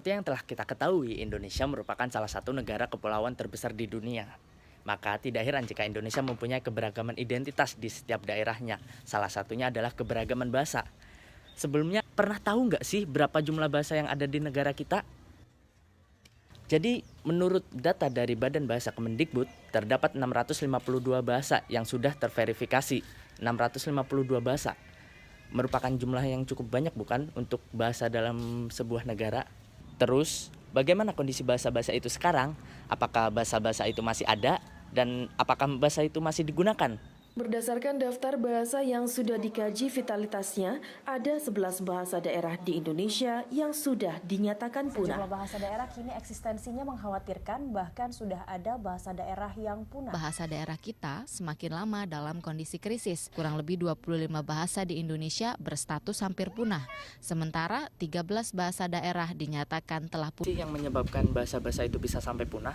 Seperti yang telah kita ketahui, Indonesia merupakan salah satu negara kepulauan terbesar di dunia. Maka tidak heran jika Indonesia mempunyai keberagaman identitas di setiap daerahnya. Salah satunya adalah keberagaman bahasa. Sebelumnya, pernah tahu nggak sih berapa jumlah bahasa yang ada di negara kita? Jadi, menurut data dari Badan Bahasa Kemendikbud, terdapat 652 bahasa yang sudah terverifikasi. 652 bahasa. Merupakan jumlah yang cukup banyak bukan untuk bahasa dalam sebuah negara. Terus, bagaimana kondisi bahasa-bahasa itu sekarang? Apakah bahasa-bahasa itu masih ada? Dan apakah bahasa itu masih digunakan? Berdasarkan daftar bahasa yang sudah dikaji vitalitasnya, ada 11 bahasa daerah di Indonesia yang sudah dinyatakan punah. Sejumlah bahasa daerah kini eksistensinya mengkhawatirkan, bahkan sudah ada bahasa daerah yang punah. Bahasa daerah kita semakin lama dalam kondisi krisis. Kurang lebih 25 bahasa di Indonesia berstatus hampir punah. Sementara 13 bahasa daerah dinyatakan telah punah. Yang menyebabkan bahasa-bahasa itu bisa sampai punah?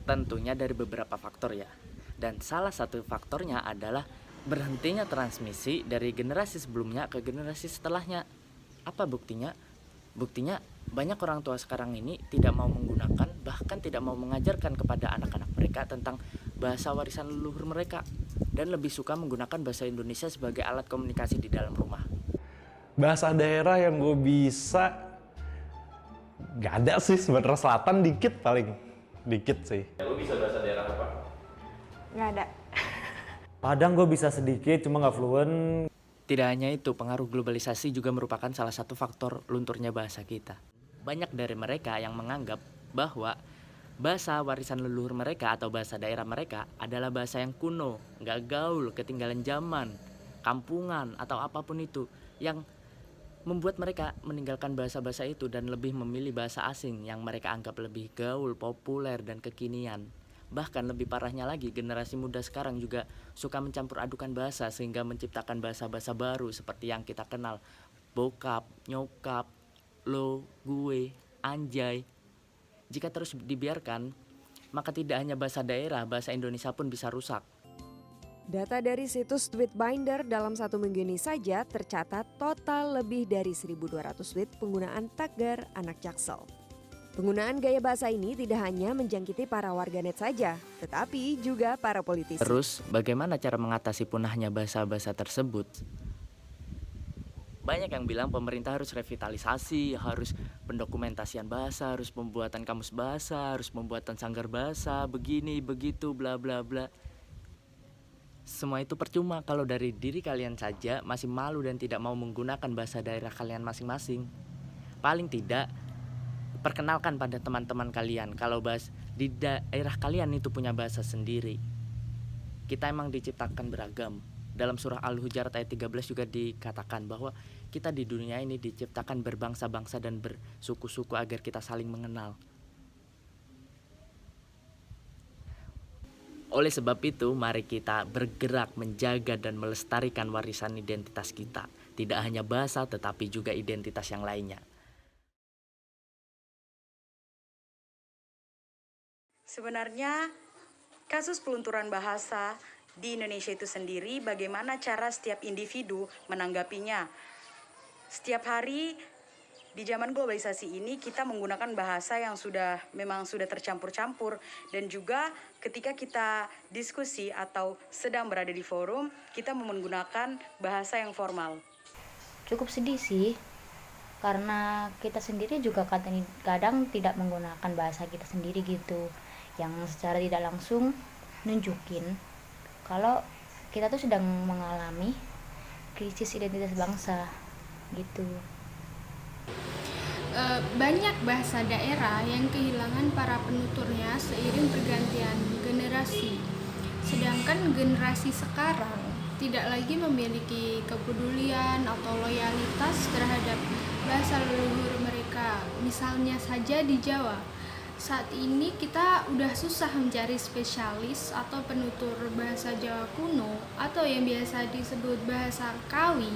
Tentunya dari beberapa faktor ya. Dan salah satu faktornya adalah berhentinya transmisi dari generasi sebelumnya ke generasi setelahnya. Apa buktinya? Buktinya banyak orang tua sekarang ini tidak mau menggunakan, bahkan tidak mau mengajarkan kepada anak-anak mereka tentang bahasa warisan leluhur mereka, dan lebih suka menggunakan bahasa Indonesia sebagai alat komunikasi di dalam rumah. Bahasa daerah yang gue bisa gak ada sih sebenarnya, selatan dikit paling. Dikit sih. Lu bisa bahasa daerah apa? Nggak ada. Padang gue bisa sedikit, cuma nggak fluent. Tidak hanya itu, pengaruh globalisasi juga merupakan salah satu faktor lunturnya bahasa kita. Banyak dari mereka yang menganggap bahwa bahasa warisan leluhur mereka atau bahasa daerah mereka adalah bahasa yang kuno, nggak gaul, ketinggalan zaman, kampungan, atau apapun itu, yang membuat mereka meninggalkan bahasa-bahasa itu dan lebih memilih bahasa asing yang mereka anggap lebih gaul, populer, dan kekinian. Bahkan lebih parahnya lagi, generasi muda sekarang juga suka mencampur adukan bahasa sehingga menciptakan bahasa-bahasa baru seperti yang kita kenal. Bokap, nyokap, lo, gue, anjay. Jika terus dibiarkan, maka tidak hanya bahasa daerah, bahasa Indonesia pun bisa rusak. Data dari situs Tweetbinder dalam 1 minggu ini saja tercatat total lebih dari 1.200 tweet penggunaan tagar anak Jaksel. Penggunaan gaya bahasa ini tidak hanya menjangkiti para warganet saja, tetapi juga para politisi. Terus, bagaimana cara mengatasi punahnya bahasa-bahasa tersebut? Banyak yang bilang pemerintah harus revitalisasi, harus pendokumentasian bahasa, harus pembuatan kamus bahasa, harus pembuatan sanggar bahasa, begini, begitu, bla bla bla. Semua itu percuma kalau dari diri kalian saja masih malu dan tidak mau menggunakan bahasa daerah kalian masing-masing. Paling tidak, perkenalkan pada teman-teman kalian kalau di daerah kalian itu punya bahasa sendiri. Kita emang diciptakan beragam. Dalam surah Al-Hujurat ayat 13 juga dikatakan bahwa kita di dunia ini diciptakan berbangsa-bangsa dan bersuku-suku agar kita saling mengenal. Oleh sebab itu, mari kita bergerak menjaga dan melestarikan warisan identitas kita. Tidak hanya bahasa, tetapi juga identitas yang lainnya. Sebenarnya, kasus pelunturan bahasa di Indonesia itu sendiri, bagaimana cara setiap individu menanggapinya. Setiap hari di zaman globalisasi ini kita menggunakan bahasa yang memang sudah tercampur-campur, dan juga ketika kita diskusi atau sedang berada di forum, kita menggunakan bahasa yang formal. Cukup sedih sih, karena kita sendiri juga kadang tidak menggunakan bahasa kita sendiri gitu, yang secara tidak langsung nunjukin kalau kita tuh sedang mengalami krisis identitas bangsa gitu. Banyak bahasa daerah yang kehilangan para penuturnya seiring pergantian generasi. Sedangkan generasi sekarang tidak lagi memiliki kepedulian atau loyalitas terhadap bahasa leluhur mereka. Misalnya saja di Jawa. Saat ini kita udah susah mencari spesialis atau penutur bahasa Jawa kuno atau yang biasa disebut bahasa Kawi.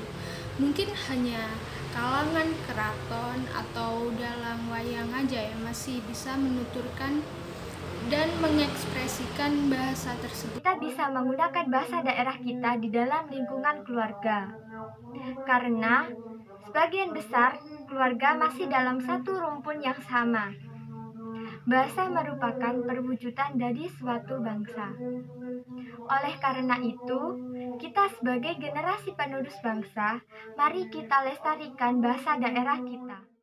Mungkin hanya kalangan keraton atau dalang wayang aja yang masih bisa menuturkan dan mengekspresikan bahasa tersebut. Kita bisa menggunakan bahasa daerah kita di dalam lingkungan keluarga. Karena Sebagian besar keluarga masih dalam satu rumpun yang sama. Bahasa merupakan perwujudan dari suatu bangsa. Oleh karena itu, kita sebagai generasi penerus bangsa, mari kita lestarikan bahasa daerah kita.